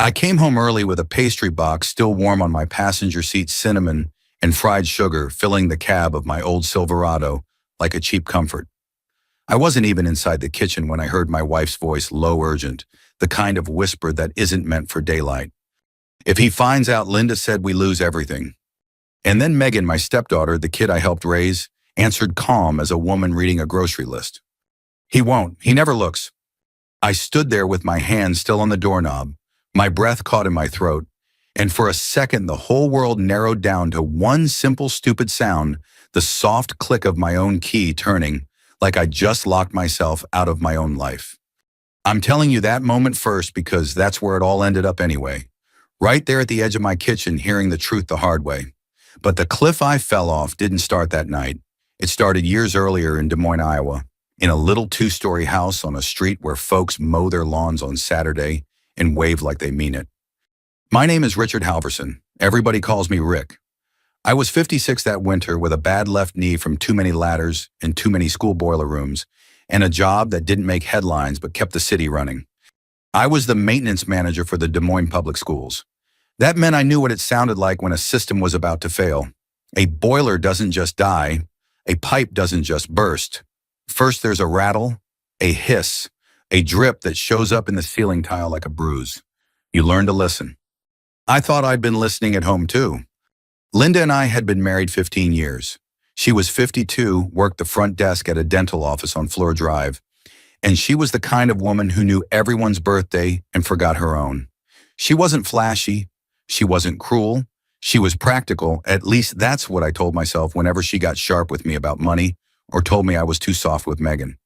I came home early with a pastry box still warm on my passenger seat, cinnamon and fried sugar filling the cab of my old Silverado like a cheap comfort. I wasn't even inside the kitchen when I heard my wife's voice, low, urgent, the kind of whisper that isn't meant for daylight. If he finds out, Linda said, we lose everything. And then Megan, my stepdaughter, the kid I helped raise, answered calm as a woman reading a grocery list. He won't. He never looks. I stood there with my hand still on the doorknob, my breath caught in my throat, and for a second the whole world narrowed down to one simple stupid sound, the soft click of my own key turning, like I just locked myself out of my own life. I'm telling you that moment first because that's where it all ended up anyway. Right there at the edge of my kitchen, hearing the truth the hard way. But the cliff I fell off didn't start that night. It started years earlier in Des Moines, Iowa, in a little two-story house on a street where folks mow their lawns on Saturday and wave like they mean it. My name is Richard Halverson. Everybody calls me Rick. I was 56 that winter with a bad left knee from too many ladders and too many school boiler rooms, and a job that didn't make headlines but kept the city running. I was the maintenance manager for the Des Moines Public Schools. That meant I knew what it sounded like when a system was about to fail. A boiler doesn't just die. A pipe doesn't just burst. First there's a rattle, a hiss, a drip that shows up in the ceiling tile like a bruise. You learn to listen. I thought I'd been listening at home too. Linda and I had been married 15 years. She was 52, worked the front desk at a dental office on Fleur Drive, and she was the kind of woman who knew everyone's birthday and forgot her own. She wasn't flashy. She wasn't cruel. She was practical. At least that's what I told myself whenever she got sharp with me about money or told me I was too soft with Megan.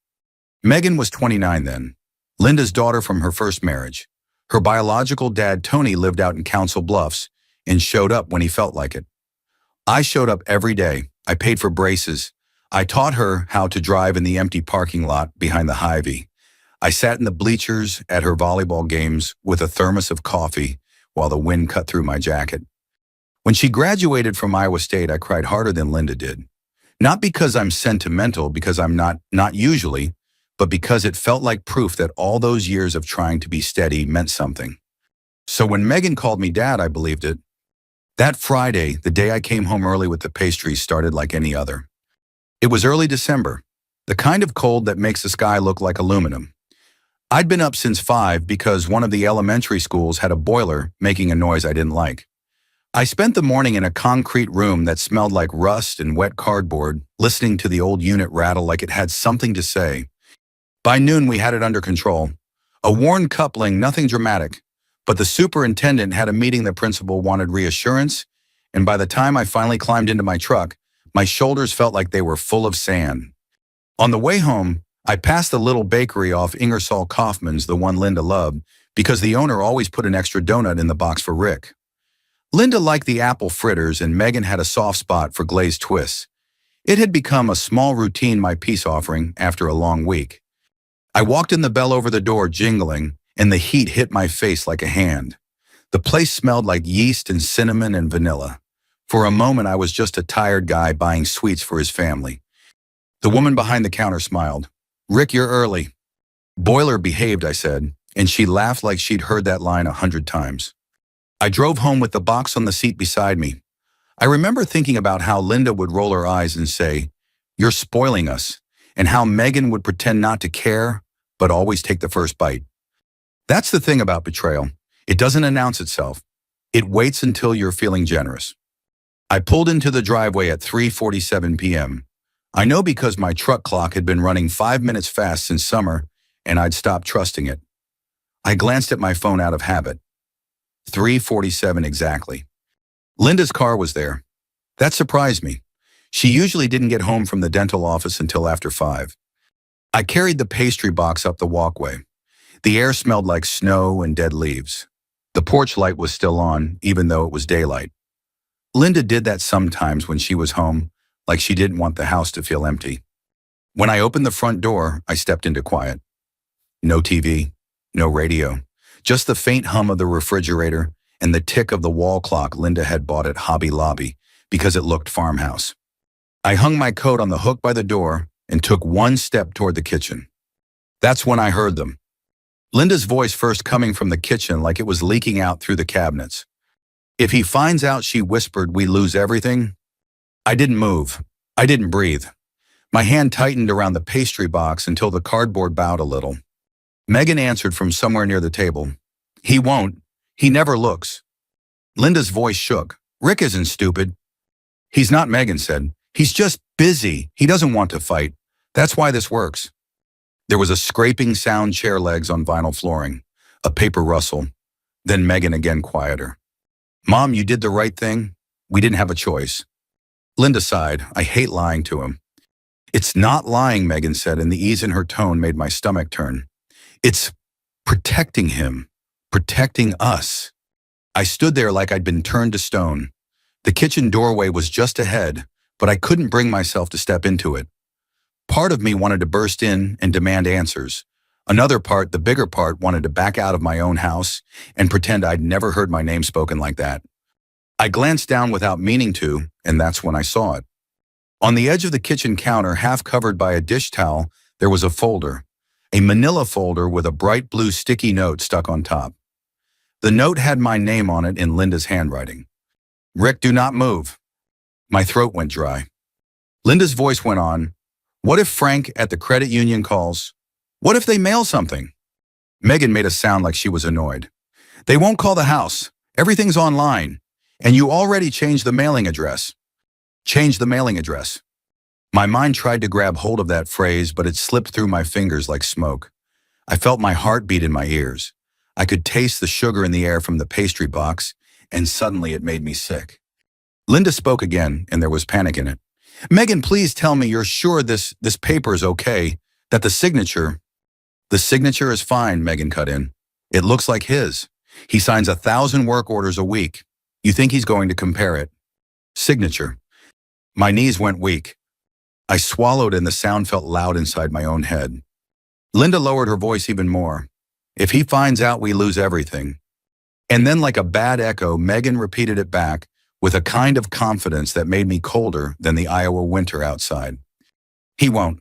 Megan was 29 then, Linda's daughter from her first marriage. Her biological dad, Tony, lived out in Council Bluffs and showed up when he felt like it. I showed up every day. I paid for braces. I taught her how to drive in the empty parking lot behind the Hy-Vee. I sat in the bleachers at her volleyball games with a thermos of coffee while the wind cut through my jacket. When she graduated from Iowa State, I cried harder than Linda did. Not because I'm sentimental, because I'm not usually, but because it felt like proof that all those years of trying to be steady meant something. So when Megan called me dad, I believed it. That Friday, the day I came home early with the pastries, started like any other. It was early December, the kind of cold that makes the sky look like aluminum. I'd been up since 5 because one of the elementary schools had a boiler making a noise I didn't like. I spent the morning in a concrete room that smelled like rust and wet cardboard, listening to the old unit rattle like it had something to say. By noon, we had it under control. A worn coupling, nothing dramatic, but the superintendent had a meeting the principal wanted reassurance, and by the time I finally climbed into my truck, my shoulders felt like they were full of sand. On the way home, I passed the little bakery off Ingersoll Kaufman's, the one Linda loved, because the owner always put an extra donut in the box for Rick. Linda liked the apple fritters and Megan had a soft spot for glazed twists. It had become a small routine, my peace offering, after a long week. I walked in, the bell over the door jingling, and the heat hit my face like a hand. The place smelled like yeast and cinnamon and vanilla. For a moment, I was just a tired guy buying sweets for his family. The woman behind the counter smiled. "Rick, you're early." "Boiler behaved," I said, and she laughed like she'd heard that line 100 times. I drove home with the box on the seat beside me. I remember thinking about how Linda would roll her eyes and say, "You're spoiling us," and how Megan would pretend not to care, but always take the first bite. That's the thing about betrayal. It doesn't announce itself. It waits until you're feeling generous. I pulled into the driveway at 3:47 p.m. I know because my truck clock had been running 5 minutes fast since summer, and I'd stopped trusting it. I glanced at my phone out of habit. 3:47 exactly. Linda's car was there. That surprised me. She usually didn't get home from the dental office until after 5. I carried the pastry box up the walkway. The air smelled like snow and dead leaves. The porch light was still on, even though it was daylight. Linda did that sometimes when she was home, like she didn't want the house to feel empty. When I opened the front door, I stepped into quiet. No TV, no radio, just the faint hum of the refrigerator and the tick of the wall clock Linda had bought at Hobby Lobby because it looked farmhouse. I hung my coat on the hook by the door and took one step toward the kitchen. That's when I heard them. Linda's voice first coming from the kitchen like it was leaking out through the cabinets. If he finds out, she whispered, we lose everything. I didn't move. I didn't breathe. My hand tightened around the pastry box until the cardboard bowed a little. Megan answered from somewhere near the table. He won't. He never looks. Linda's voice shook. Rick isn't stupid. He's not, Megan said. He's just busy. He doesn't want to fight. That's why this works. There was a scraping sound, chair legs on vinyl flooring, a paper rustle. Then Megan again, quieter. Mom, you did the right thing. We didn't have a choice. Linda sighed. I hate lying to him. It's not lying, Megan said, and the ease in her tone made my stomach turn. It's protecting him, protecting us. I stood there like I'd been turned to stone. The kitchen doorway was just ahead, but I couldn't bring myself to step into it. Part of me wanted to burst in and demand answers. Another part, the bigger part, wanted to back out of my own house and pretend I'd never heard my name spoken like that. I glanced down without meaning to, and that's when I saw it. On the edge of the kitchen counter, half covered by a dish towel, there was a folder, a manila folder with a bright blue sticky note stuck on top. The note had my name on it in Linda's handwriting. Rick, do not move. My throat went dry. Linda's voice went on. What if Frank at the credit union calls? What if they mail something? Megan made a sound like she was annoyed. They won't call the house. Everything's online. And you already changed the mailing address. Change the mailing address. My mind tried to grab hold of that phrase, but it slipped through my fingers like smoke. I felt my heart beat in my ears. I could taste the sugar in the air from the pastry box, and suddenly it made me sick. Linda spoke again, and there was panic in it. Megan, please tell me you're sure this paper is okay, that the signature is fine, Megan cut in. It looks like his. He signs 1,000 work orders a week. You think he's going to compare it? Signature. My knees went weak. I swallowed and the sound felt loud inside my own head. Linda lowered her voice even more. If he finds out, we lose everything. And then like a bad echo, Megan repeated it back with a kind of confidence that made me colder than the Iowa winter outside. He won't.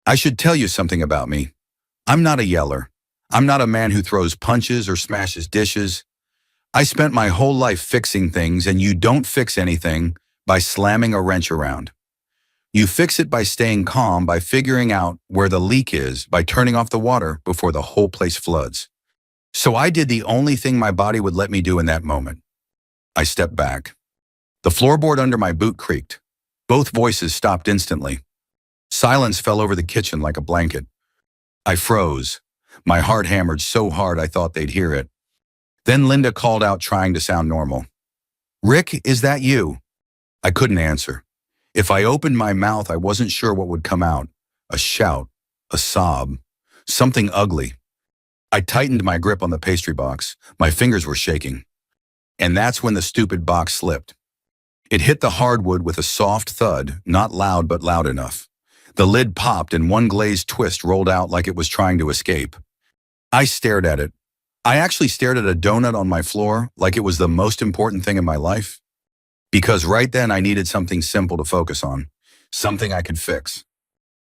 I should tell you something about me. I'm not a yeller. I'm not a man who throws punches or smashes dishes. I spent my whole life fixing things, and you don't fix anything by slamming a wrench around. You fix it by staying calm, by figuring out where the leak is, by turning off the water before the whole place floods. So I did the only thing my body would let me do in that moment. I stepped back. The floorboard under my boot creaked. Both voices stopped instantly. Silence fell over the kitchen like a blanket. I froze. My heart hammered so hard I thought they'd hear it. Then Linda called out, trying to sound normal. Rick, is that you? I couldn't answer. If I opened my mouth, I wasn't sure what would come out. A shout, a sob, something ugly. I tightened my grip on the pastry box. My fingers were shaking. And that's when the stupid box slipped. It hit the hardwood with a soft thud, not loud but loud enough. The lid popped and one glazed twist rolled out like it was trying to escape. I stared at it. I actually stared at a donut on my floor like it was the most important thing in my life. Because right then I needed something simple to focus on, something I could fix.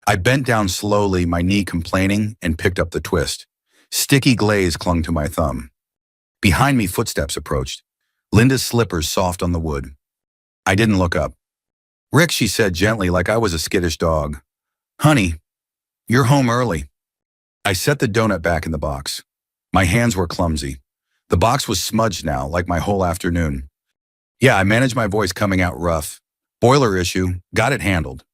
I bent down slowly, my knee complaining, and picked up the twist. Sticky glaze clung to my thumb. Behind me, footsteps approached. Linda's slippers soft on the wood. I didn't look up. Rick, she said gently like I was a skittish dog. Honey, you're home early. I set the donut back in the box. My hands were clumsy. The box was smudged now, like my whole afternoon. Yeah, I managed my voice coming out rough. Boiler issue, got it handled.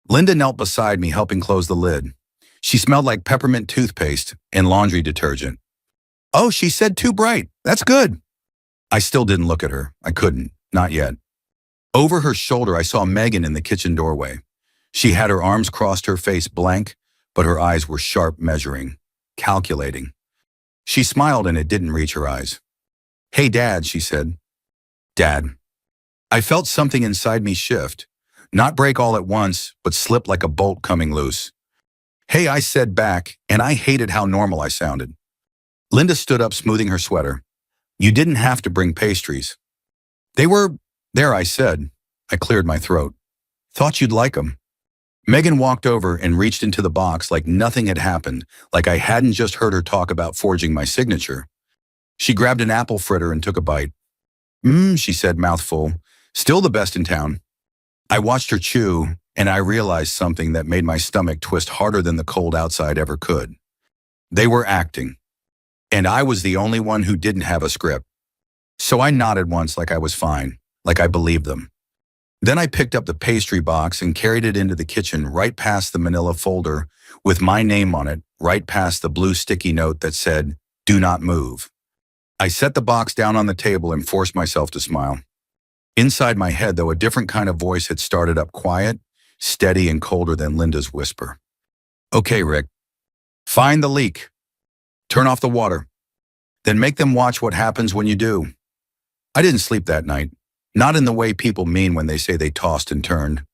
Linda knelt beside me, helping close the lid. She smelled like peppermint toothpaste and laundry detergent. Oh, she said too bright. That's good. I still didn't look at her. I couldn't, not yet. Over her shoulder, I saw Megan in the kitchen doorway. She had her arms crossed, her face blank, but her eyes were sharp, measuring, calculating. She smiled and it didn't reach her eyes. Hey, Dad, she said. Dad. I felt something inside me shift, not break all at once, but slip like a bolt coming loose. Hey, I said back, and I hated how normal I sounded. Linda stood up, smoothing her sweater. You didn't have to bring pastries. They were there, I said. I cleared my throat. Thought you'd like them. Megan walked over and reached into the box like nothing had happened, like I hadn't just heard her talk about forging my signature. She grabbed an apple fritter and took a bite. She said, mouthful. Still the best in town. I watched her chew, and I realized something that made my stomach twist harder than the cold outside ever could. They were acting, and I was the only one who didn't have a script. So I nodded once like I was fine, like I believed them. Then I picked up the pastry box and carried it into the kitchen right past the manila folder with my name on it, right past the blue sticky note that said, "Do not move." I set the box down on the table and forced myself to smile. Inside my head, though, a different kind of voice had started up, quiet, steady, and colder than Linda's whisper. "Okay, Rick, find the leak. Turn off the water. Then make them watch what happens when you do." I didn't sleep that night, not in the way people mean when they say they tossed and turned.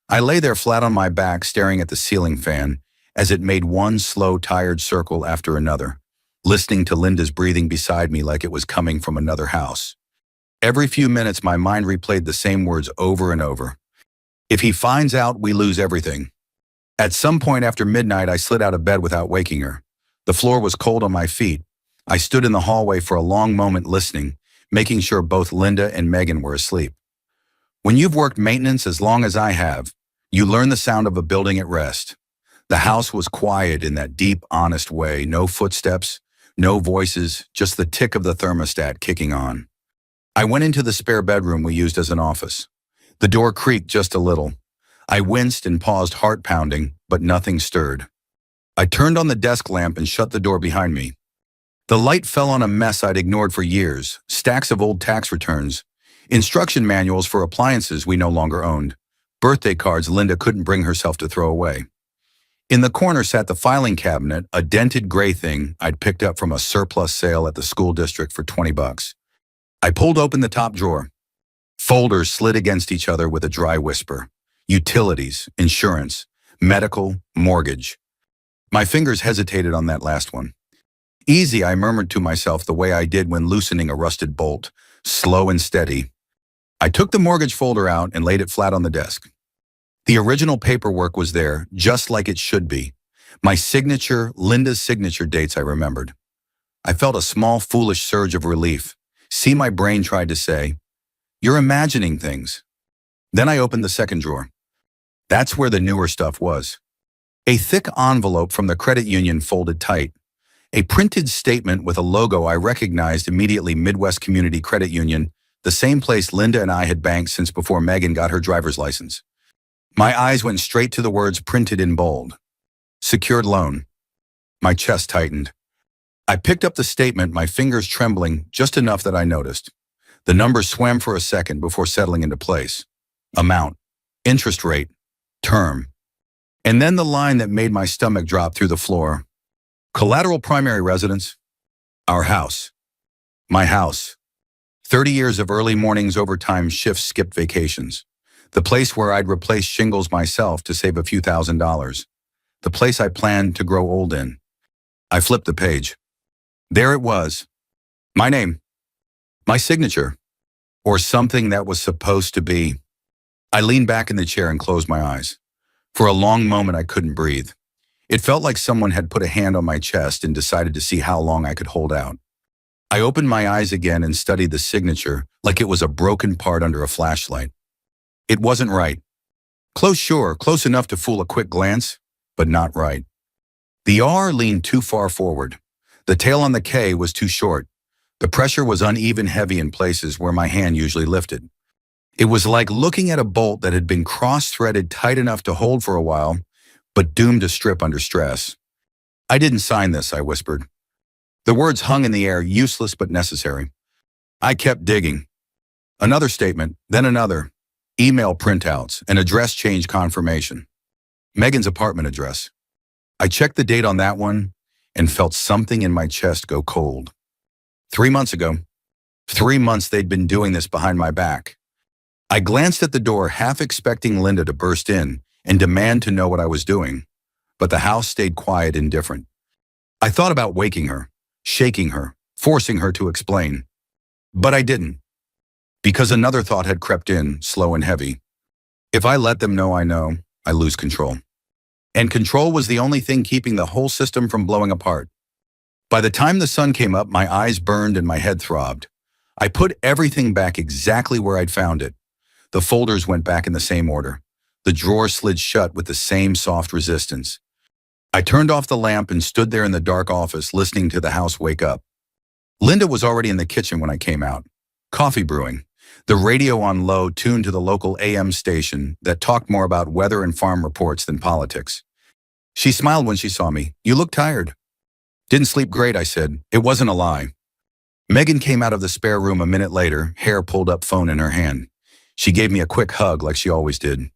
I lay there flat on my back staring at the ceiling fan as it made one slow, tired circle after another, listening to Linda's breathing beside me like it was coming from another house. Every few minutes, my mind replayed the same words over and over. If he finds out, we lose everything. At some point after midnight, I slid out of bed without waking her. The floor was cold on my feet. I stood in the hallway for a long moment listening, making sure both Linda and Megan were asleep. When you've worked maintenance as long as I have, you learn the sound of a building at rest. The house was quiet in that deep, honest way. No footsteps, no voices, just the tick of the thermostat kicking on. I went into the spare bedroom we used as an office. The door creaked just a little. I winced and paused, heart pounding, but nothing stirred. I turned on the desk lamp and shut the door behind me. The light fell on a mess I'd ignored for years, stacks of old tax returns, instruction manuals for appliances we no longer owned, birthday cards Linda couldn't bring herself to throw away. In the corner sat the filing cabinet, a dented gray thing I'd picked up from a surplus sale at the school district for $20. I pulled open the top drawer. Folders slid against each other with a dry whisper. Utilities, insurance, medical, mortgage. My fingers hesitated on that last one. "Easy," I murmured to myself the way I did when loosening a rusted bolt, slow and steady. I took the mortgage folder out and laid it flat on the desk. The original paperwork was there, just like it should be. My signature, Linda's signature dates I remembered. I felt a small, foolish surge of relief. See, my brain tried to say, "You're imagining things." Then I opened the second drawer. That's where the newer stuff was. A thick envelope from the credit union folded tight. A printed statement with a logo I recognized immediately, Midwest Community Credit Union, the same place Linda and I had banked since before Megan got her driver's license. My eyes went straight to the words printed in bold. Secured loan. My chest tightened. I picked up the statement, my fingers trembling just enough that I noticed. The numbers swam for a second before settling into place. Amount, interest rate, term. And then the line that made my stomach drop through the floor. Collateral primary residence. Our house. My house. 30 years of early mornings, overtime shifts, skipped vacations. The place where I'd replace shingles myself to save a few $1,000s. The place I planned to grow old in. I flipped the page. There it was. My name. My signature. Or something that was supposed to be. I leaned back in the chair and closed my eyes. For a long moment, I couldn't breathe. It felt like someone had put a hand on my chest and decided to see how long I could hold out. I opened my eyes again and studied the signature like it was a broken part under a flashlight. It wasn't right. Close, sure, close enough to fool a quick glance, but not right. The R leaned too far forward. The tail on the K was too short. The pressure was uneven, heavy in places where my hand usually lifted. It was like looking at a bolt that had been cross-threaded tight enough to hold for a while, but doomed to strip under stress. "I didn't sign this," I whispered. The words hung in the air, useless but necessary. I kept digging. Another statement, then another. Email printouts, an address change confirmation. Megan's apartment address. I checked the date on that one and felt something in my chest go cold. 3 months ago. 3 months they'd been doing this behind my back. I glanced at the door, half expecting Linda to burst in and demand to know what I was doing, but the house stayed quiet, indifferent. I thought about waking her, shaking her, forcing her to explain. But I didn't, because another thought had crept in, slow and heavy. If I let them know I know, I lose control. And control was the only thing keeping the whole system from blowing apart. By the time the sun came up, my eyes burned and my head throbbed. I put everything back exactly where I'd found it. The folders went back in the same order. The drawer slid shut with the same soft resistance. I turned off the lamp and stood there in the dark office listening to the house wake up. Linda was already in the kitchen when I came out. Coffee brewing. The radio on low tuned to the local AM station that talked more about weather and farm reports than politics. She smiled when she saw me. "You look tired." "Didn't sleep great," I said. It wasn't a lie. Megan came out of the spare room a minute later, hair pulled up, phone in her hand. She gave me a quick hug like she always did.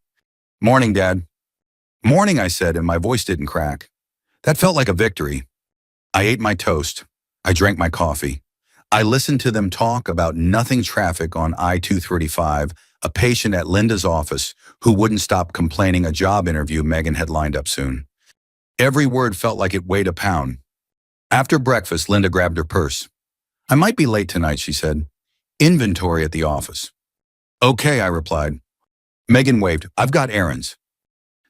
"Morning, Dad." "Morning," I said, and my voice didn't crack. That felt like a victory. I ate my toast. I drank my coffee. I listened to them talk about nothing traffic on I-235, a patient at Linda's office who wouldn't stop complaining a job interview Megan had lined up soon. Every word felt like it weighed a pound. After breakfast, Linda grabbed her purse. "I might be late tonight," she said. "Inventory at the office." "Okay," I replied. Megan waved. "I've got errands."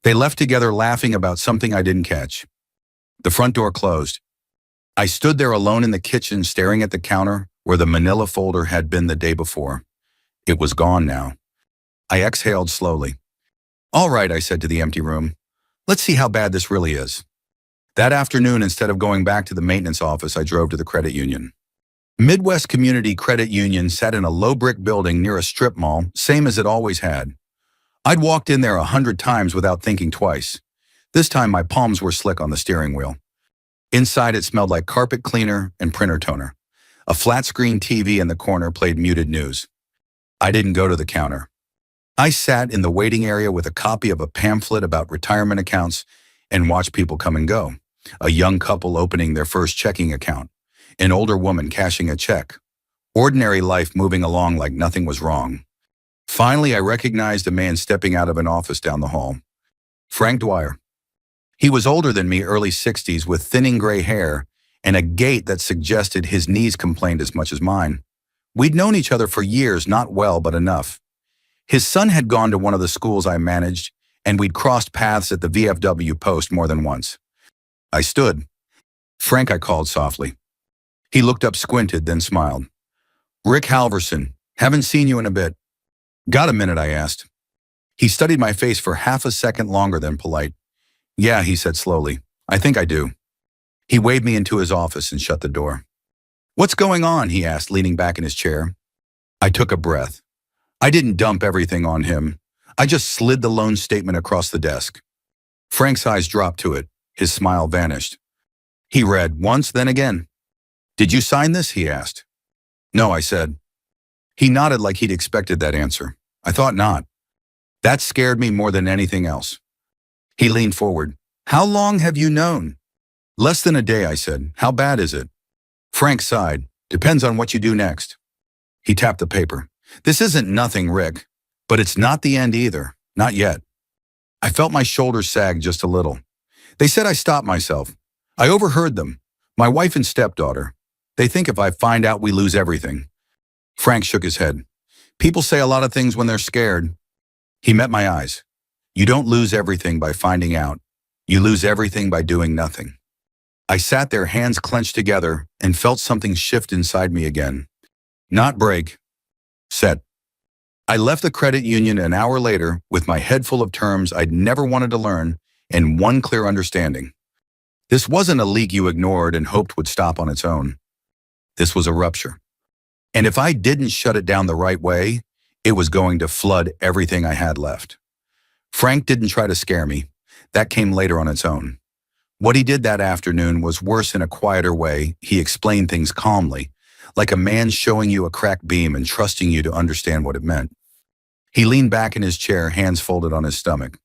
They left together laughing about something I didn't catch. The front door closed. I stood there alone in the kitchen staring at the counter where the manila folder had been the day before. It was gone now. I exhaled slowly. "All right," I said to the empty room. "Let's see how bad this really is." That afternoon, instead of going back to the maintenance office, I drove to the credit union. Midwest Community Credit Union sat in a low brick building near a strip mall, same as it always had. I'd walked in there 100 times without thinking twice. This time my palms were slick on the steering wheel. Inside it smelled like carpet cleaner and printer toner. A flat-screen TV in the corner played muted news. I didn't go to the counter. I sat in the waiting area with a copy of a pamphlet about retirement accounts and watched people come and go. A young couple opening their first checking account. An older woman cashing a check. Ordinary life moving along like nothing was wrong. Finally, I recognized a man stepping out of an office down the hall. Frank Dwyer. He was older than me, early 60s, with thinning gray hair and a gait that suggested his knees complained as much as mine. We'd known each other for years, not well, but enough. His son had gone to one of the schools I managed, and we'd crossed paths at the VFW post more than once. I stood. "Frank," I called softly. He looked up, squinted, then smiled. "Rick Halverson. Haven't seen you in a bit." "Got a minute?" I asked. He studied my face for half a second longer than polite. "Yeah," he said slowly. "I think I do." He waved me into his office and shut the door. "What's going on?" he asked, leaning back in his chair. I took a breath. I didn't dump everything on him. I just slid the loan statement across the desk. Frank's eyes dropped to it. His smile vanished. He read once, then again. "Did you sign this?" he asked. "No," I said. He nodded like he'd expected that answer. I thought not. That scared me more than anything else. He leaned forward. "How long have you known?" "Less than a day," I said. "How bad is it?" Frank sighed. "Depends on what you do next." He tapped the paper. "This isn't nothing, Rick, but it's not the end either. Not yet." I felt my shoulders sag just a little. They said I stopped myself. I overheard them. My wife and stepdaughter. They think if I find out we lose everything. Frank shook his head. "People say a lot of things when they're scared." He met my eyes. "You don't lose everything by finding out. You lose everything by doing nothing." I sat there, hands clenched together, and felt something shift inside me again. Not break. Set. I left the credit union an hour later with my head full of terms I'd never wanted to learn and one clear understanding. This wasn't a leak you ignored and hoped would stop on its own. This was a rupture. And if I didn't shut it down the right way, it was going to flood everything I had left. Frank didn't try to scare me. That came later on its own. What he did that afternoon was worse in a quieter way. He explained things calmly, like a man showing you a cracked beam and trusting you to understand what it meant. He leaned back in his chair, hands folded on his stomach.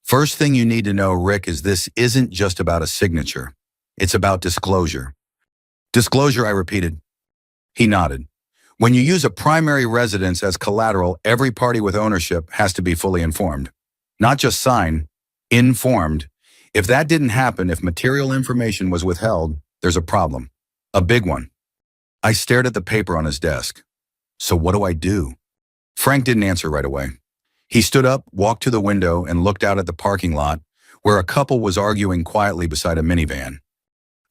"First thing you need to know, Rick, is this isn't just about a signature. It's about disclosure." "Disclosure," I repeated. He nodded. "When you use a primary residence as collateral, every party with ownership has to be fully informed. Not just sign, informed. If that didn't happen, if material information was withheld, there's a problem. A big one." I stared at the paper on his desk. "So what do I do?" Frank didn't answer right away. He stood up, walked to the window, and looked out at the parking lot, where a couple was arguing quietly beside a minivan.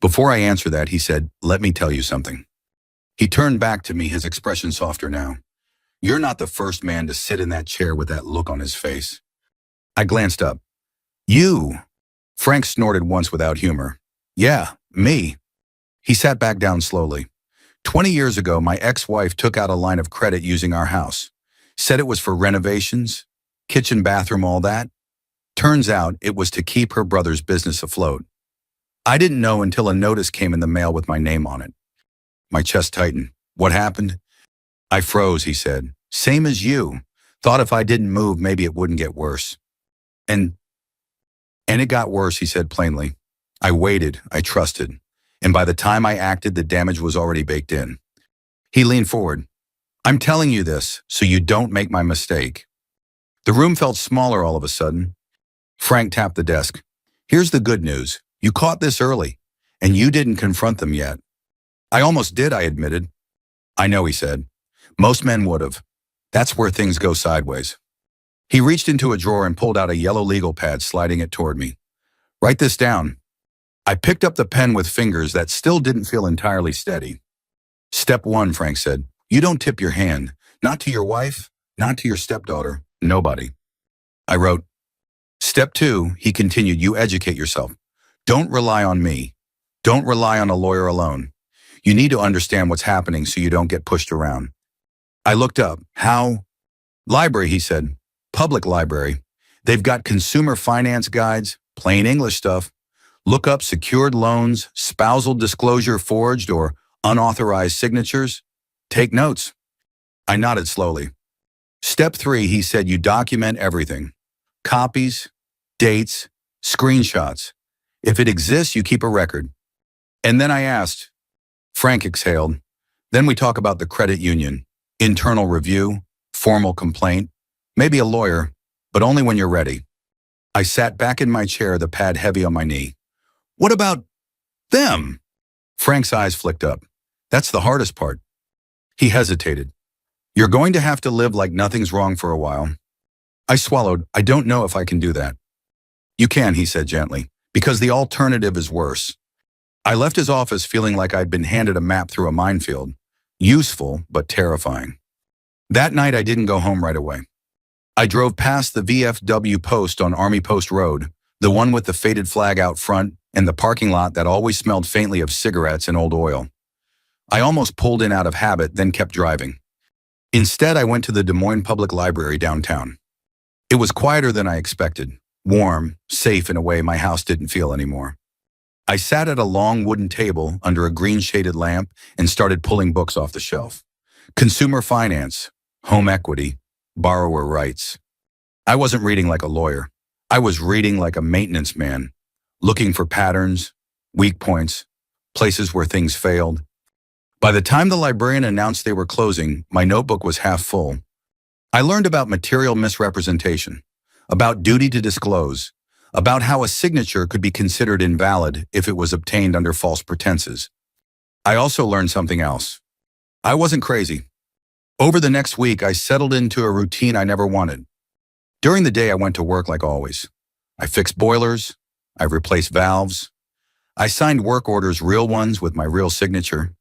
Before I answer that, he said, "Let me tell you something." He turned back to me, his expression softer now. "You're not the first man to sit in that chair with that look on his face." I glanced up. "You?" Frank snorted once without humor. "Yeah, me." He sat back down slowly. 20 years ago, my ex-wife took out a line of credit using our house. Said it was for renovations, kitchen, bathroom, all that. Turns out it was to keep her brother's business afloat. I didn't know until a notice came in the mail with my name on it. My chest tightened. "What happened?" "I froze," he said. "Same as you. Thought if I didn't move, maybe it wouldn't get worse." And it got worse, he said plainly. I waited, I trusted. And by the time I acted, the damage was already baked in. He leaned forward. "I'm telling you this so you don't make my mistake." The room felt smaller all of a sudden. Frank tapped the desk. "Here's the good news. You caught this early, and you didn't confront them yet." "I almost did," I admitted. "I know," he said. "Most men would have. That's where things go sideways." He reached into a drawer and pulled out a yellow legal pad, sliding it toward me. "Write this down." I picked up the pen with fingers that still didn't feel entirely steady. "Step 1, Frank said. You don't tip your hand. Not to your wife, not to your stepdaughter, nobody." I wrote. "Step 2, he continued, you educate yourself. Don't rely on me. Don't rely on a lawyer alone. You need to understand what's happening so you don't get pushed around." I looked up. "How?" "Library," he said. "Public library. They've got consumer finance guides, plain English stuff. Look up secured loans, spousal disclosure forged or unauthorized signatures. Take notes." I nodded slowly. "Step 3, he said, you document everything. Copies, dates, screenshots. If it exists, you keep a record." And then I asked. Frank exhaled. "Then we talk about the credit union, internal review, formal complaint, maybe a lawyer, but only when you're ready." I sat back in my chair, the pad heavy on my knee. "What about them?" Frank's eyes flicked up. "That's the hardest part." He hesitated. "You're going to have to live like nothing's wrong for a while." I swallowed. "I don't know if I can do that." "You can," he said gently, "because the alternative is worse." I left his office feeling like I'd been handed a map through a minefield. Useful, but terrifying. That night, I didn't go home right away. I drove past the VFW post on Army Post Road, the one with the faded flag out front and the parking lot that always smelled faintly of cigarettes and old oil. I almost pulled in out of habit, then kept driving. Instead, I went to the Des Moines Public Library downtown. It was quieter than I expected, warm, safe in a way my house didn't feel anymore. I sat at a long wooden table under a green-shaded lamp and started pulling books off the shelf. Consumer finance, home equity, borrower rights. I wasn't reading like a lawyer. I was reading like a maintenance man, looking for patterns, weak points, places where things failed. By the time the librarian announced they were closing, my notebook was half full. I learned about material misrepresentation, about duty to disclose, about how a signature could be considered invalid if it was obtained under false pretenses. I also learned something else. I wasn't crazy. Over the next week, I settled into a routine I never wanted. During the day, I went to work like always. I fixed boilers. I replaced valves. I signed work orders, real ones with my real signature.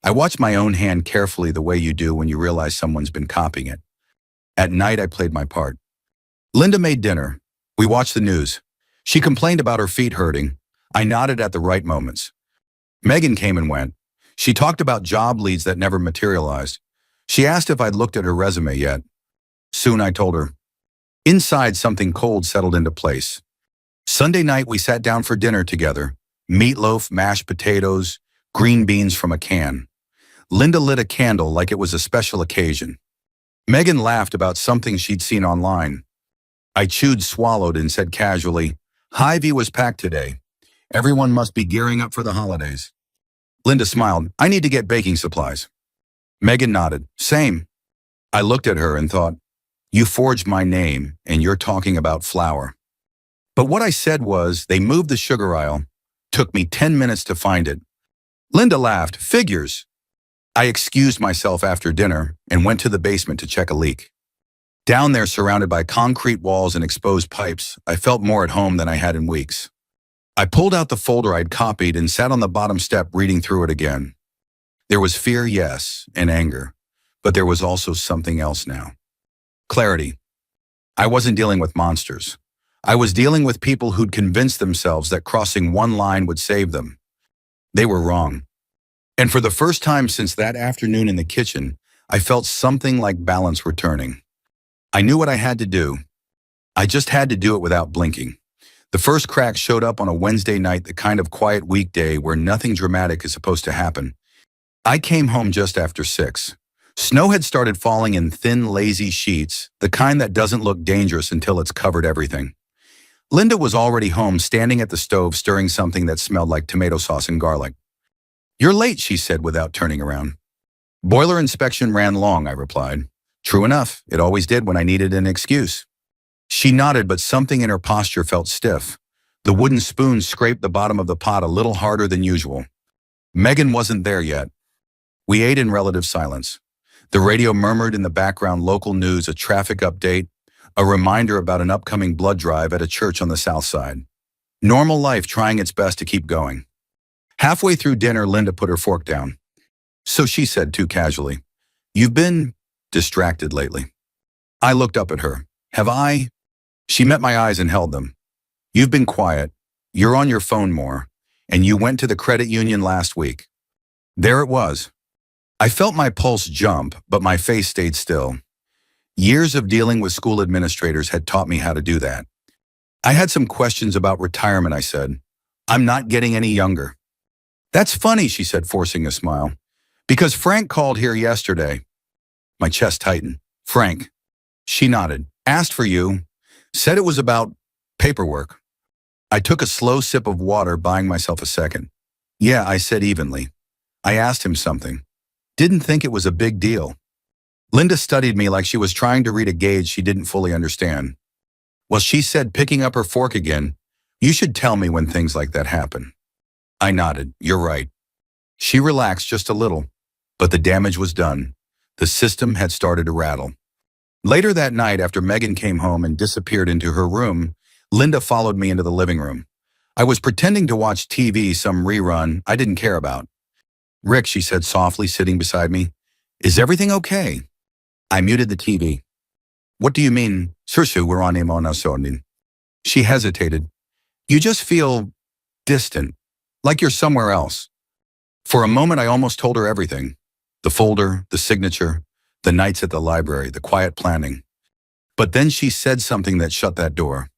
I watched my own hand carefully, the way you do when you realize someone's been copying it. At night, I played my part. Linda made dinner. We watched the news. She complained about her feet hurting. I nodded at the right moments. Megan came and went. She talked about job leads that never materialized. She asked if I'd looked at her resume yet. Soon, I told her. Inside, something cold settled into place. Sunday night, we sat down for dinner together. Meatloaf, mashed potatoes, green beans from a can. Linda lit a candle like it was a special occasion. Megan laughed about something she'd seen online. I chewed, swallowed, and said casually, "Hy-Vee was packed today. Everyone must be gearing up for the holidays." Linda smiled. "I need to get baking supplies." Megan nodded. "Same." I looked at her and thought, you forged my name and you're talking about flour. But what I said was, they moved the sugar aisle. Took me 10 minutes to find it. Linda laughed. "Figures." I excused myself after dinner and went to the basement to check a leak. Down there, surrounded by concrete walls and exposed pipes, I felt more at home than I had in weeks. I pulled out the folder I'd copied and sat on the bottom step reading through it again. There was fear, yes, and anger, but there was also something else now. Clarity. I wasn't dealing with monsters. I was dealing with people who'd convinced themselves that crossing one line would save them. They were wrong. And for the first time since that afternoon in the kitchen, I felt something like balance returning. I knew what I had to do. I just had to do it without blinking. The first crack showed up on a Wednesday night, the kind of quiet weekday where nothing dramatic is supposed to happen. I came home just after 6. Snow had started falling in thin, lazy sheets, the kind that doesn't look dangerous until it's covered everything. Linda was already home, standing at the stove, stirring something that smelled like tomato sauce and garlic. "You're late," she said without turning around. "Boiler inspection ran long," I replied. "True enough, it always did when I needed an excuse." She nodded, but something in her posture felt stiff. The wooden spoon scraped the bottom of the pot a little harder than usual. Megan wasn't there yet. We ate in relative silence. The radio murmured in the background local news, a traffic update, a reminder about an upcoming blood drive at a church on the south side. Normal life trying its best to keep going. Halfway through dinner, Linda put her fork down. "So," she said too casually, "you've been distracted lately." I looked up at her. "Have I?" She met my eyes and held them. "You've been quiet, you're on your phone more, and you went to the credit union last week." There it was. I felt my pulse jump, but my face stayed still. Years of dealing with school administrators had taught me how to do that. "I had some questions about retirement," I said. "I'm not getting any younger." "That's funny," she said, forcing a smile. "Because Frank called here yesterday." My chest tightened. "Frank?" She nodded. "Asked for you. Said it was about paperwork." I took a slow sip of water, buying myself a second. "Yeah," I said evenly. "I asked him something. Didn't think it was a big deal." Linda studied me like she was trying to read a gauge she didn't fully understand. "Well," she said, picking up her fork again, "you should tell me when things like that happen." I nodded. "You're right." She relaxed just a little, but the damage was done. The system had started to rattle. Later that night, after Megan came home and disappeared into her room, Linda followed me into the living room. I was pretending to watch TV, some rerun I didn't care about. "Rick," she said softly, sitting beside me, "is everything okay?" I muted the TV. "What do you mean?" "Sursu, we're on Imonasonin." She hesitated. "You just feel distant, like you're somewhere else." For a moment, I almost told her everything. The folder, the signature, the nights at the library, the quiet planning. But then she said something that shut that door.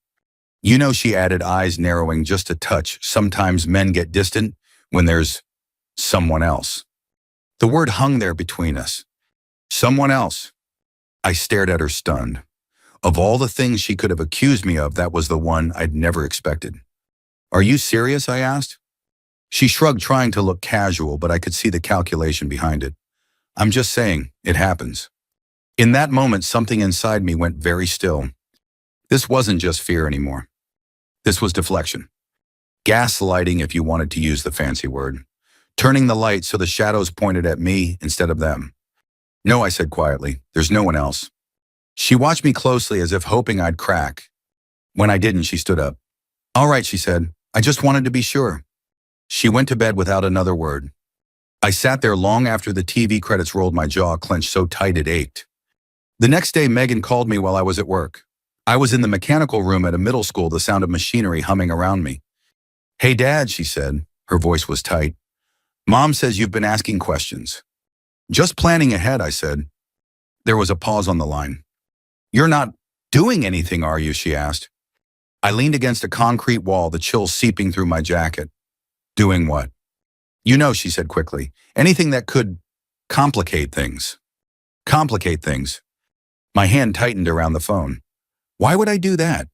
"You know," she added, eyes narrowing just a touch, "sometimes men get distant when there's someone else." The word hung there between us. Someone else. I stared at her, stunned. Of all the things she could have accused me of, that was the one I'd never expected. "Are you serious?" I asked. She shrugged, trying to look casual, but I could see the calculation behind it. "I'm just saying, it happens." In that moment, something inside me went very still. This wasn't just fear anymore. This was deflection. Gaslighting, if you wanted to use the fancy word. Turning the light so the shadows pointed at me instead of them. "No," I said quietly, "there's no one else." She watched me closely, as if hoping I'd crack. When I didn't, she stood up. "All right," she said, "I just wanted to be sure." She went to bed without another word. I sat there long after the TV credits rolled, my jaw clenched so tight it ached. The next day, Megan called me while I was at work. I was in the mechanical room at a middle school, the sound of machinery humming around me. "Hey, Dad," she said. Her voice was tight. "Mom says you've been asking questions." "Just planning ahead," I said. There was a pause on the line. "You're not doing anything, are you?" she asked. I leaned against a concrete wall, the chill seeping through my jacket. "Doing what?" "You know," she said quickly, "anything that could complicate things." Complicate things. My hand tightened around the phone. Why would I do that?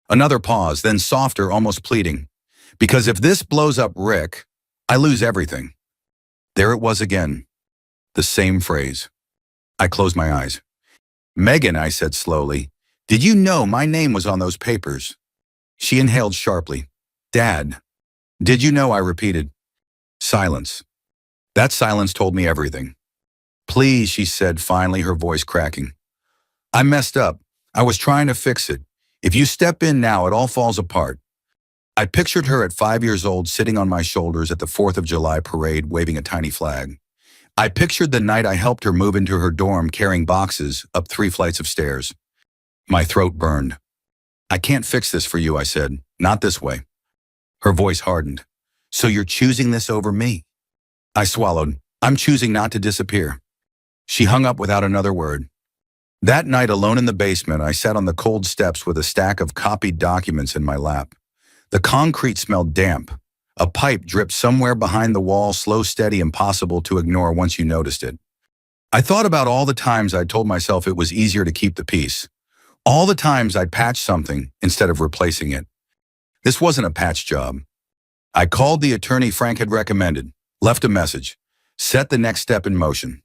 Another pause, then softer, almost pleading. "Because if this blows up Rick, I lose everything." There it was again. The same phrase. I closed my eyes. "Megan," I said slowly, "did you know my name was on those papers?" She inhaled sharply. "Dad." "Did you know?" I repeated. Silence. That silence told me everything. "Please," she said finally, her voice cracking. I messed up. I was trying to fix it. If you step in now, it all falls apart. I pictured her at 5 years old sitting on my shoulders at the 4th of July parade waving a tiny flag. I pictured the night I helped her move into her dorm carrying boxes up 3 flights of stairs. My throat burned. I can't fix this for you, I said. Not this way. Her voice hardened. So you're choosing this over me? I swallowed. I'm choosing not to disappear. She hung up without another word. That night, alone in the basement, I sat on the cold steps with a stack of copied documents in my lap. The concrete smelled damp. A pipe dripped somewhere behind the wall, slow, steady, impossible to ignore once you noticed it. I thought about all the times I'd told myself it was easier to keep the peace. All the times I'd patched something instead of replacing it. This wasn't a patch job. I called the attorney Frank had recommended, left a message, set the next step in motion.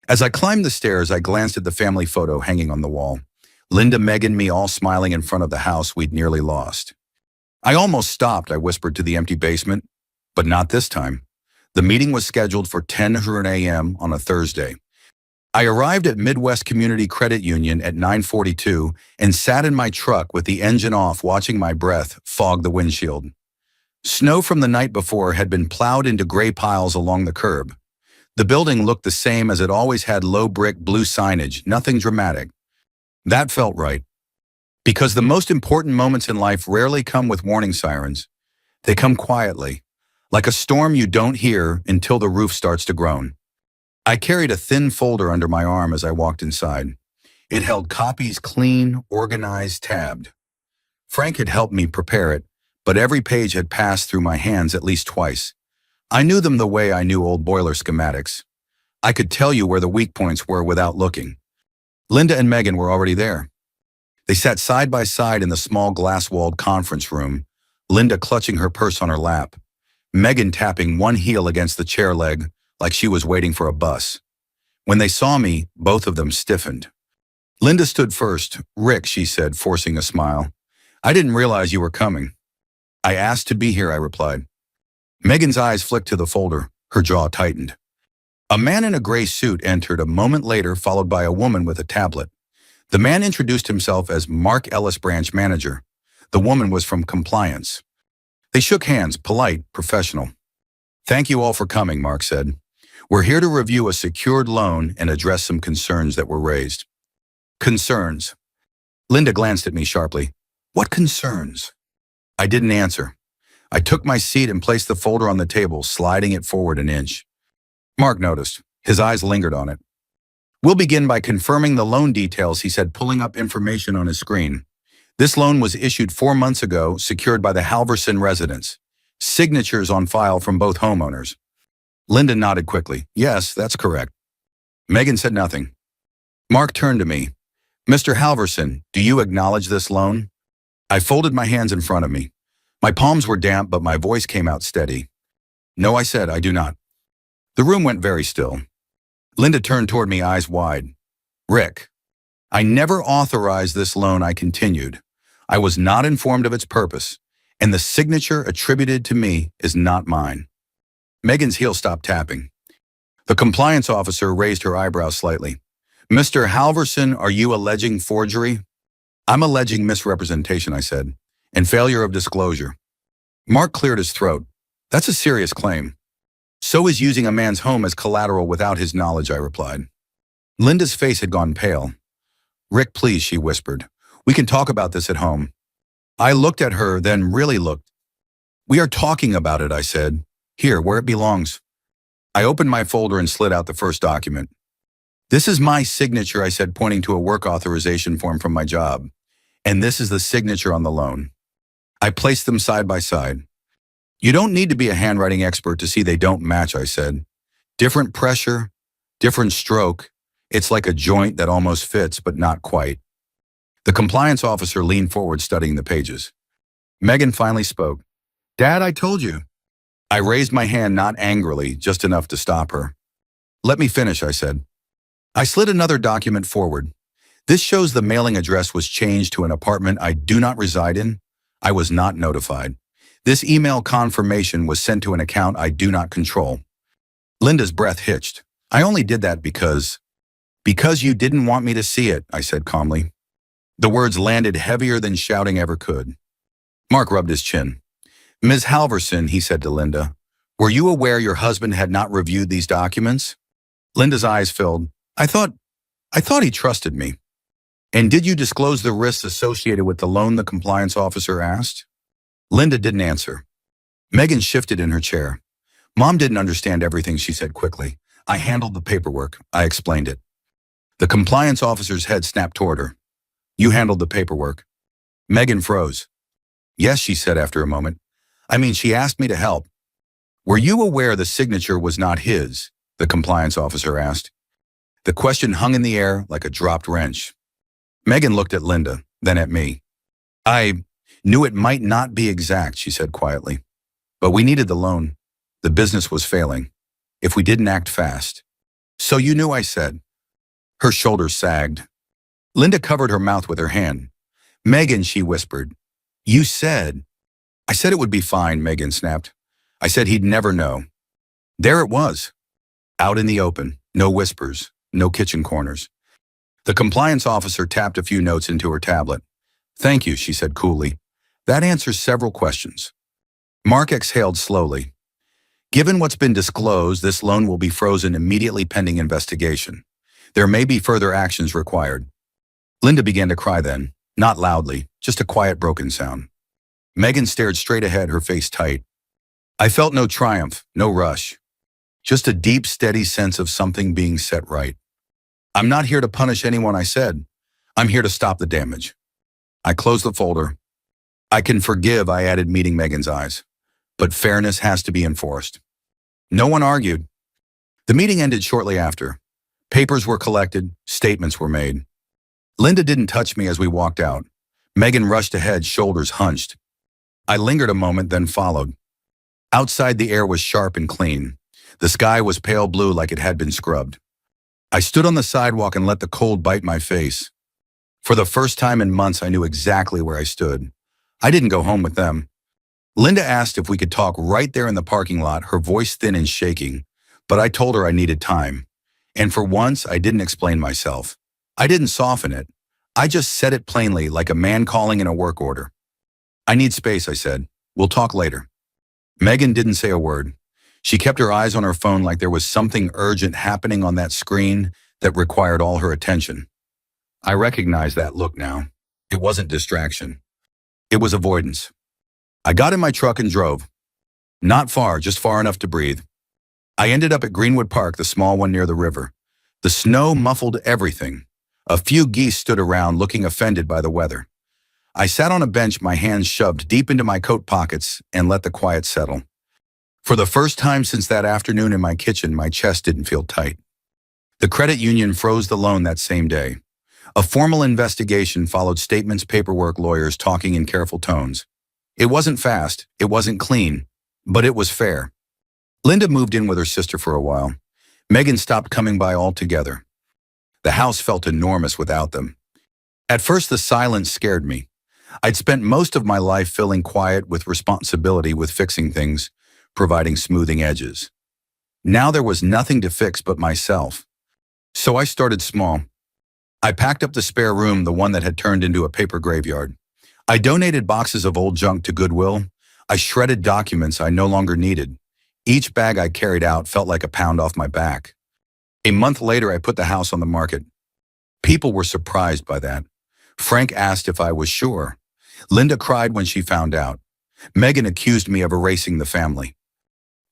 As I climbed the stairs, I glanced at the family photo hanging on the wall. Linda, Megan, me all smiling in front of the house we'd nearly lost. I almost stopped, I whispered to the empty basement, but not this time. The meeting was scheduled for 10:00 a.m. on a Thursday. I arrived at Midwest Community Credit Union at 9:42 and sat in my truck with the engine off, watching my breath fog the windshield. Snow from the night before had been plowed into gray piles along the curb. The building looked the same as it always had, low brick blue signage, nothing dramatic. That felt right. Because the most important moments in life rarely come with warning sirens. They come quietly, like a storm you don't hear until the roof starts to groan. I carried a thin folder under my arm as I walked inside. It held copies, clean, organized, tabbed. Frank had helped me prepare it, but every page had passed through my hands at least twice. I knew them the way I knew old boiler schematics. I could tell you where the weak points were without looking. Linda and Megan were already there. They sat side by side in the small glass-walled conference room, Linda clutching her purse on her lap, Megan tapping one heel against the chair leg like she was waiting for a bus. When they saw me, both of them stiffened. Linda stood first. "Rick," she said, forcing a smile. "I didn't realize you were coming." "I asked to be here," I replied. Megan's eyes flicked to the folder. Her jaw tightened. A man in a gray suit entered a moment later, followed by a woman with a tablet. The man introduced himself as Mark Ellis, branch manager. The woman was from compliance. They shook hands, polite, professional. "Thank you all for coming," Mark said. "We're here to review a secured loan and address some concerns that were raised." "Concerns?" Linda glanced at me sharply. "What concerns?" I didn't answer. I took my seat and placed the folder on the table, sliding it forward an inch. Mark noticed. His eyes lingered on it. "We'll begin by confirming the loan details," he said, pulling up information on his screen. "This loan was issued 4 months ago, secured by the Halverson residence. Signatures on file from both homeowners." Linda nodded quickly. "Yes, that's correct." Megan said nothing. Mark turned to me. "Mr. Halverson, do you acknowledge this loan?" I folded my hands in front of me. My palms were damp, but my voice came out steady. "No," I said, "I do not." The room went very still. Linda turned toward me, eyes wide. "Rick, I never authorized this loan," I continued. "I was not informed of its purpose, and the signature attributed to me is not mine." Megan's heel stopped tapping. The compliance officer raised her eyebrows slightly. "Mr. Halverson, are you alleging forgery?" "I'm alleging misrepresentation," I said, "and failure of disclosure." Mark cleared his throat. "That's a serious claim." "So is using a man's home as collateral without his knowledge," I replied. Linda's face had gone pale. "Rick, please," she whispered. "We can talk about this at home." I looked at her, then really looked. "We are talking about it," I said. "Here, where it belongs." I opened my folder and slid out the first document. "This is my signature," I said, pointing to a work authorization form from my job. "And this is the signature on the loan." I placed them side by side. "You don't need to be a handwriting expert to see they don't match," I said. "Different pressure, different stroke. It's like a joint that almost fits, but not quite." The compliance officer leaned forward, studying the pages. Megan finally spoke. "Dad, I told you." I raised my hand, not angrily, just enough to stop her. "Let me finish," I said. I slid another document forward. "This shows the mailing address was changed to an apartment I do not reside in. I was not notified. This email confirmation was sent to an account I do not control." Linda's breath hitched. "I only did that because Because you didn't want me to see it, I said calmly. The words landed heavier than shouting ever could. Mark rubbed his chin. Ms. Halverson, he said to Linda, were you aware your husband had not reviewed these documents? Linda's eyes filled. I thought he trusted me. And did you disclose the risks associated with the loan, the compliance officer asked? Linda didn't answer. Megan shifted in her chair. Mom didn't understand everything, she said quickly. I handled the paperwork. I explained it. The compliance officer's head snapped toward her. You handled the paperwork. Megan froze. Yes, she said after a moment. I mean, she asked me to help. Were you aware the signature was not his? The compliance officer asked. The question hung in the air like a dropped wrench. Megan looked at Linda, then at me. I knew it might not be exact, she said quietly. But we needed the loan. The business was failing. If we didn't act fast. So you knew, I said. Her shoulders sagged. Linda covered her mouth with her hand. Megan, she whispered. You said. I said it would be fine, Megan snapped. I said he'd never know. There it was. Out in the open. No whispers. No kitchen corners. The compliance officer tapped a few notes into her tablet. Thank you, she said coolly. That answers several questions. Mark exhaled slowly. Given what's been disclosed, this loan will be frozen immediately pending investigation. There may be further actions required. Linda began to cry then, not loudly, just a quiet broken sound. Megan stared straight ahead, her face tight. I felt no triumph, no rush. Just a deep, steady sense of something being set right. I'm not here to punish anyone, I said. I'm here to stop the damage. I closed the folder. I can forgive, I added, meeting Megan's eyes. But fairness has to be enforced. No one argued. The meeting ended shortly after. Papers were collected, statements were made. Linda didn't touch me as we walked out. Megan rushed ahead, shoulders hunched. I lingered a moment, then followed. Outside, the air was sharp and clean. The sky was pale blue like it had been scrubbed. I stood on the sidewalk and let the cold bite my face. For the first time in months, I knew exactly where I stood. I didn't go home with them. Linda asked if we could talk right there in the parking lot, her voice thin and shaking, but I told her I needed time. And for once, I didn't explain myself. I didn't soften it. I just said it plainly, like a man calling in a work order. I need space, I said. We'll talk later. Megan didn't say a word. She kept her eyes on her phone like there was something urgent happening on that screen that required all her attention. I recognized that look now. It wasn't distraction. It was avoidance. I got in my truck and drove. Not far, just far enough to breathe. I ended up at Greenwood Park, the small one near the river. The snow muffled everything. A few geese stood around, looking offended by the weather. I sat on a bench, my hands shoved deep into my coat pockets, and let the quiet settle. For the first time since that afternoon in my kitchen, my chest didn't feel tight. The credit union froze the loan that same day. A formal investigation followed, statements, paperwork, lawyers talking in careful tones. It wasn't fast, it wasn't clean, but it was fair. Linda moved in with her sister for a while. Megan stopped coming by altogether. The house felt enormous without them. At first, the silence scared me. I'd spent most of my life filling quiet with responsibility, with fixing things, providing smoothing edges. Now there was nothing to fix but myself. So I started small. I packed up the spare room, the one that had turned into a paper graveyard. I donated boxes of old junk to Goodwill. I shredded documents I no longer needed. Each bag I carried out felt like a pound off my back. A month later, I put the house on the market. People were surprised by that. Frank asked if I was sure. Linda cried when she found out. Megan accused me of erasing the family.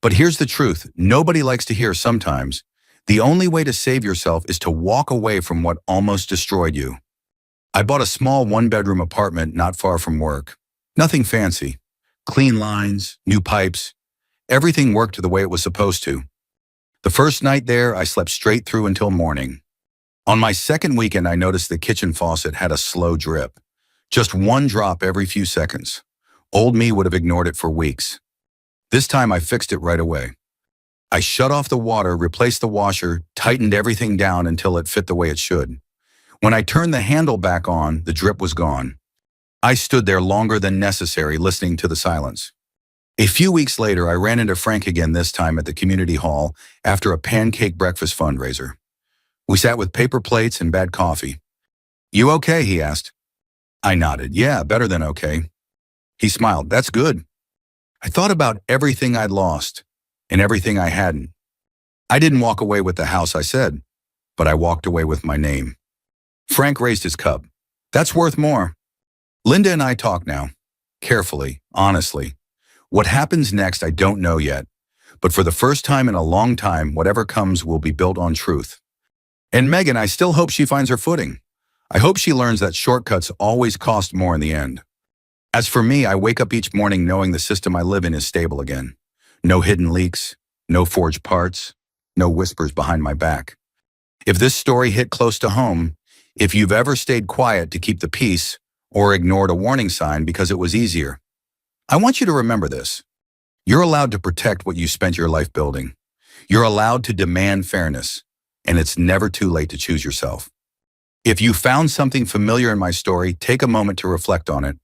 But here's the truth. Nobody likes to hear sometimes. The only way to save yourself is to walk away from what almost destroyed you. I bought a small one-bedroom apartment not far from work. Nothing fancy. Clean lines, new pipes. Everything worked the way it was supposed to. The first night there, I slept straight through until morning. On my second weekend, I noticed the kitchen faucet had a slow drip. Just one drop every few seconds. Old me would have ignored it for weeks. This time, I fixed it right away. I shut off the water, replaced the washer, tightened everything down until it fit the way it should. When I turned the handle back on, the drip was gone. I stood there longer than necessary, listening to the silence. A few weeks later, I ran into Frank again, this time at the community hall after a pancake breakfast fundraiser. We sat with paper plates and bad coffee. You okay? He asked. I nodded. Yeah, better than okay. He smiled. That's good. I thought about everything I'd lost and everything I hadn't. I didn't walk away with the house I said, but I walked away with my name. Frank raised his cup. That's worth more. Linda and I talk now. Carefully, honestly. What happens next, I don't know yet. But for the first time in a long time, whatever comes will be built on truth. And Megan, I still hope she finds her footing. I hope she learns that shortcuts always cost more in the end. As for me, I wake up each morning knowing the system I live in is stable again. No hidden leaks, no forged parts, no whispers behind my back. If this story hit close to home, if you've ever stayed quiet to keep the peace or ignored a warning sign because it was easier, I want you to remember this. You're allowed to protect what you spent your life building. You're allowed to demand fairness, and it's never too late to choose yourself. If you found something familiar in my story, take a moment to reflect on it.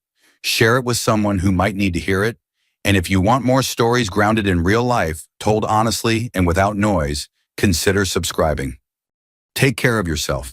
Share it with someone who might need to hear it. And if you want more stories grounded in real life, told honestly and without noise, consider subscribing. Take care of yourself.